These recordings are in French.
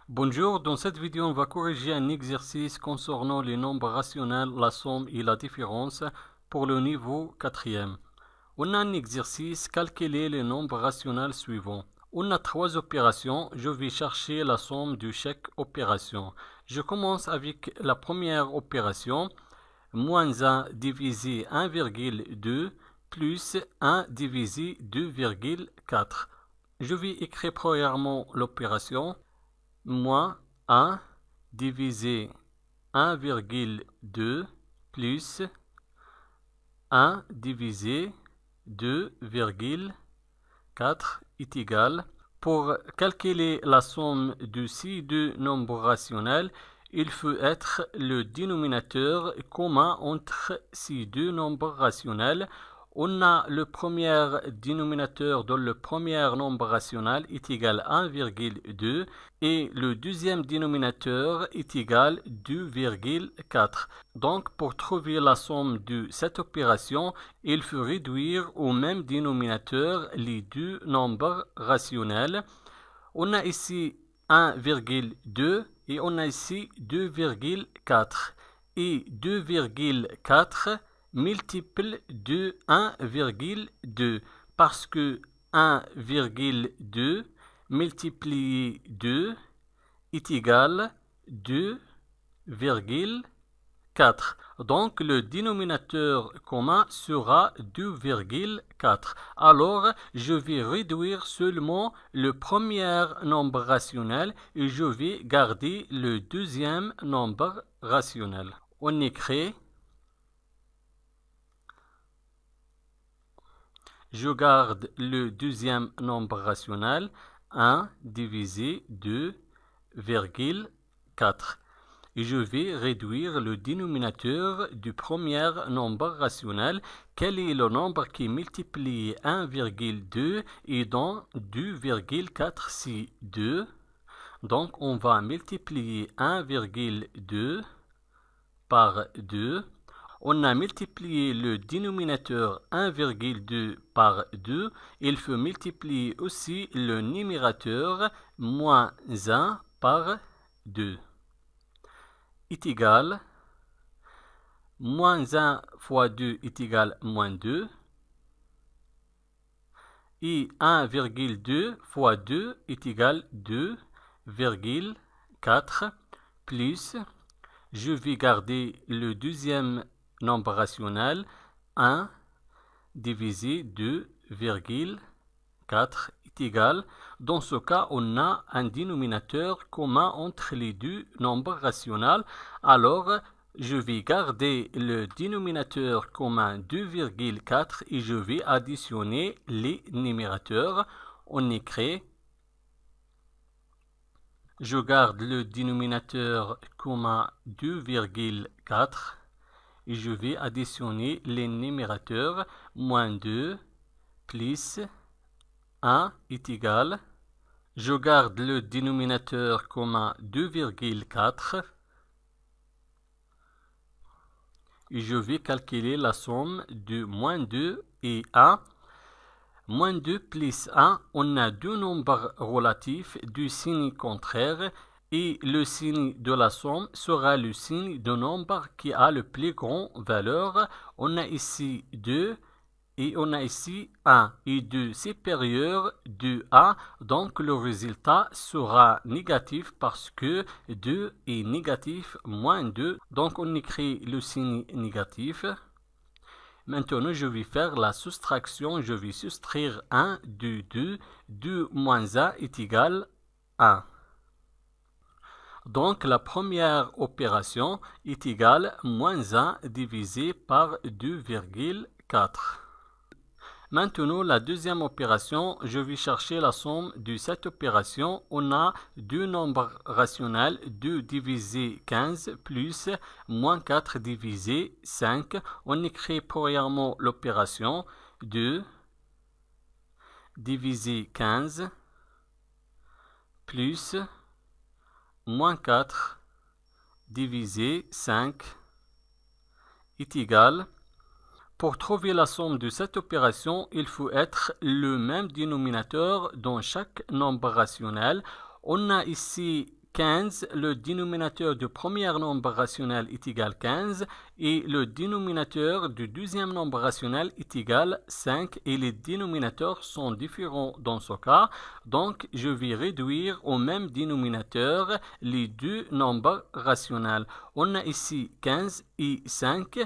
Bonjour, dans cette vidéo, on va corriger un exercice concernant les nombres rationnels, la somme et la différence pour le niveau 4e. On a un exercice, calculer les nombres rationnels suivants. On a trois opérations, je vais chercher la somme de chaque opération. Je commence avec la première opération, moins 1 divisé 1,2 plus 1 divisé 2,4. Je vais écrire premièrement l'opération. Moins 1 divisé 1,2 plus 1 divisé 2,4 est égal. Pour calculer la somme de ces deux nombres rationnels, il faut être le dénominateur commun entre ces deux nombres rationnels. On a le premier dénominateur dans le premier nombre rationnel est égal à 1,2 et le deuxième dénominateur est égal à 2,4. Donc pour trouver la somme de cette opération, il faut réduire au même dénominateur les deux nombres rationnels. On a ici 1,2 et on a ici 2,4. Et 2,4 multiple de 1,2 parce que 1,2 multiplié 2 est égal à 2,4. Donc le dénominateur commun sera 2,4. Alors je vais réduire seulement le premier nombre rationnel et je vais garder le deuxième nombre rationnel. On écrit: je garde le deuxième nombre rationnel, 1 divisé 2,4. Et je vais réduire le dénominateur du premier nombre rationnel. Quel est le nombre qui multiplie 1,2 et dans 2,4, c'est 2. Donc on va multiplier 1,2 par 2. On a multiplié le dénominateur 1,2 par 2. Il faut multiplier aussi le numérateur moins 1 par 2. Est égal, moins 1 fois 2 est égal à moins 2. Et 1,2 fois 2 est égal à 2,4 plus, je vais garder le deuxième nombre rationnel, 1 divisé 2,4 est égal. Dans ce cas, on a un dénominateur commun entre les deux nombres rationnels. Alors, je vais garder le dénominateur commun 2,4 et je vais additionner les numérateurs. On écrit: je garde le dénominateur commun 2,4 et je vais additionner les numérateurs. Moins 2 plus 1 est égal. Je garde le dénominateur commun 2,4 et je vais calculer la somme de moins 2 et 1. Moins 2 plus 1, on a deux nombres relatifs du signe contraire et le signe de la somme sera le signe du nombre qui a le plus grand valeur. On a ici 2 et on a ici 1 et 2 supérieur de 1, donc le résultat sera négatif parce que 2 est négatif moins 2, donc on écrit le signe négatif. Maintenant, je vais faire la soustraction. Je vais soustraire 1 de 2. 2 moins 1 est égal à 1. Donc, la première opération est égale à moins 1 divisé par 2,4. Maintenant, la deuxième opération, je vais chercher la somme de cette opération. On a deux nombres rationnels, 2 divisé 15 plus moins 4 divisé 5. On écrit premièrement l'opération 2 divisé 15 plus moins 4 divisé 5 est égal. Pour trouver la somme de cette opération, il faut être le même dénominateur dans chaque nombre rationnel. On a ici 15, le dénominateur du premier nombre rationnel est égal 15 et le dénominateur du deuxième nombre rationnel est égal 5 et les dénominateurs sont différents dans ce cas. Donc, je vais réduire au même dénominateur les deux nombres rationnels. On a ici 15 et 5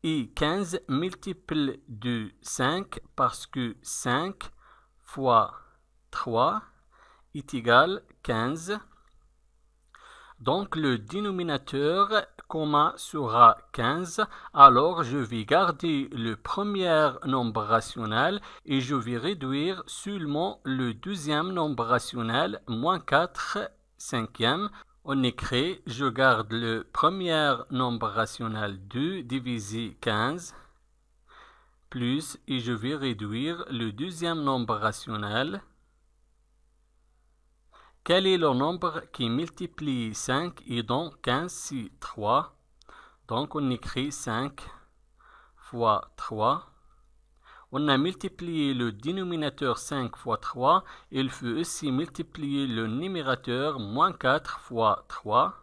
et 15 multiple de 5 parce que 5 fois 3 est égal 15. Donc, le dénominateur commun sera 15. Alors, je vais garder le premier nombre rationnel et je vais réduire seulement le deuxième nombre rationnel, moins 4 cinquième. On écrit, je garde le premier nombre rationnel 2 divisé 15, plus, et je vais réduire le deuxième nombre rationnel. Quel est le nombre qui multiplie 5 et donc 15 c'est 3. Donc on écrit 5 fois 3. On a multiplié le dénominateur 5 fois 3. Il faut aussi multiplier le numérateur moins 4 fois 3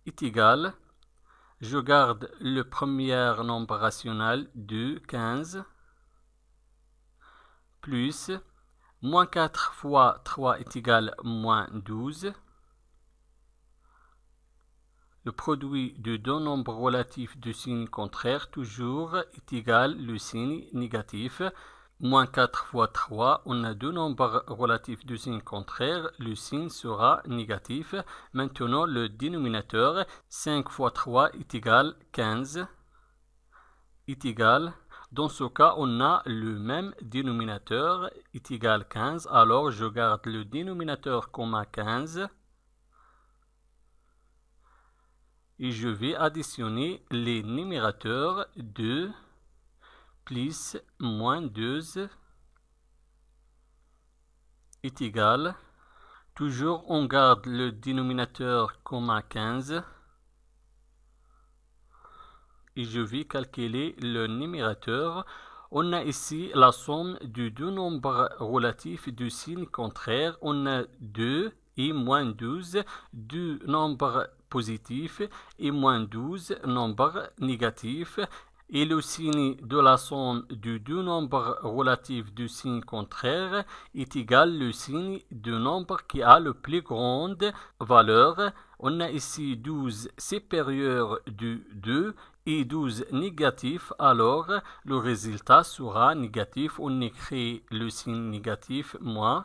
est égal. Je garde le premier nombre rationnel 2, 15, plus moins 4 fois 3 est égal à moins 12. Le produit de deux nombres relatifs de signe contraire toujours est égal au signe négatif. Moins 4 fois 3, on a deux nombres relatifs de signe contraire, le signe sera négatif. Maintenant, le dénominateur, 5 fois 3 est égal à 15, est égal. Dans ce cas, on a le même dénominateur, est égal à 15. Alors, je garde le dénominateur commun 15. Et je vais additionner les numérateurs 2 plus moins 2 est égal. Toujours, on garde le dénominateur commun 15. Et je vais calculer le numérateur. On a ici la somme de deux nombres relatifs de signe contraire. On a 2 et moins 12, deux nombres positifs et moins 12 nombres négatifs. Et le signe de la somme de deux nombres relatifs de signe contraire est égal au signe du nombre qui a la plus grande valeur. On a ici 12 supérieur de 2 et 12 négatif, alors le résultat sera négatif. On écrit le signe négatif moins.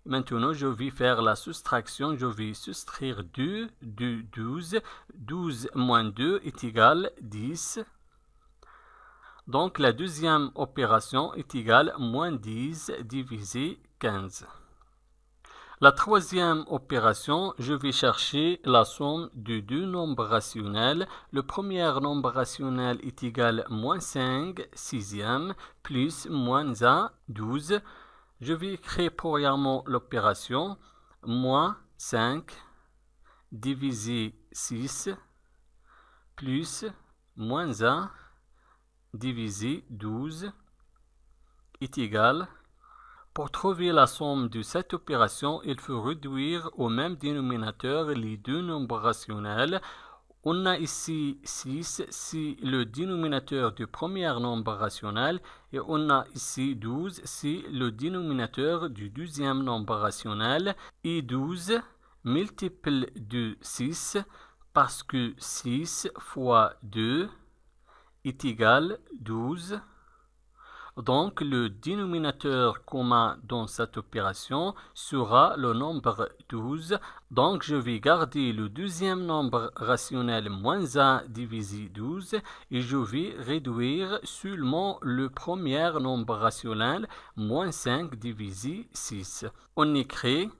Maintenant, je vais faire la soustraction. Je vais soustraire 2 de 12. 12 moins 2 est égal à 10. Donc, la deuxième opération est égale à moins 10 divisé 15. La troisième opération, je vais chercher la somme de deux nombres rationnels. Le premier nombre rationnel est égal à moins 5 sixième plus moins 1 12. Je vais écrire premièrement l'opération moins 5 divisé 6 plus moins 1 divisé 12 est égal. Pour trouver la somme de cette opération, il faut réduire au même dénominateur les deux nombres rationnels. On a ici 6, c'est le dénominateur du premier nombre rationnel, et on a ici 12, c'est le dénominateur du deuxième nombre rationnel, et 12 multiple de 6, parce que 6 fois 2 est égal à 12. Donc, le dénominateur commun dans cette opération sera le nombre 12. Donc, je vais garder le deuxième nombre rationnel moins 1 divisé 12 et je vais réduire seulement le premier nombre rationnel moins 5 divisé 6. On écrit,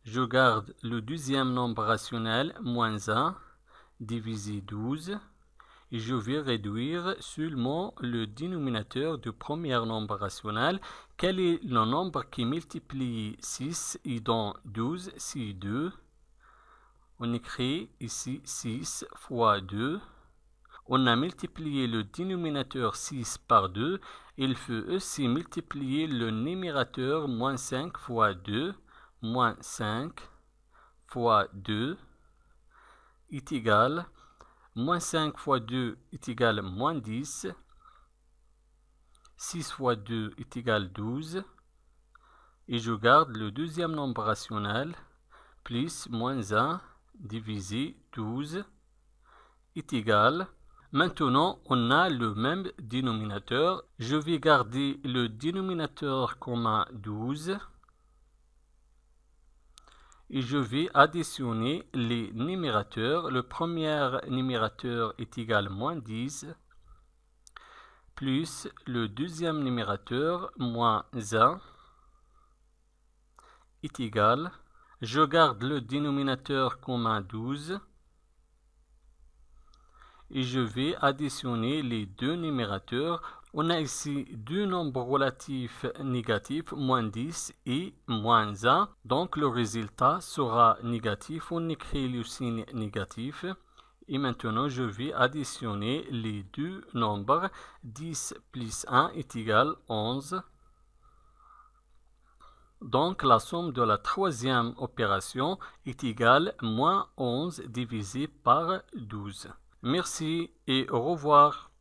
je garde le deuxième nombre rationnel moins 1 divisé 12. Et je vais réduire seulement le dénominateur du premier nombre rationnel. Quel est le nombre qui multiplie 6 et dans 12, c'est 2. On écrit ici 6 fois 2. On a multiplié le dénominateur 6 par 2. Il faut aussi multiplier le numérateur moins 5 fois 2. Moins 5 fois 2 est égal. Moins 5 fois 2 est égal à moins 10. 6 fois 2 est égal à 12. Et je garde le deuxième nombre rationnel. Plus moins 1 divisé 12 est égal. Maintenant, on a le même dénominateur. Je vais garder le dénominateur commun 12. Et je vais additionner les numérateurs. Le premier numérateur est égal à moins 10. Plus le deuxième numérateur, moins 1, est égal. Je garde le dénominateur commun 12. Et je vais additionner les deux numérateurs. On a ici deux nombres relatifs négatifs, moins 10 et moins 1. Donc le résultat sera négatif. On écrit le signe négatif. Et maintenant, je vais additionner les deux nombres. 10 plus 1 est égal à 11. Donc la somme de la troisième opération est égale à moins 11 divisé par 12. Merci et au revoir.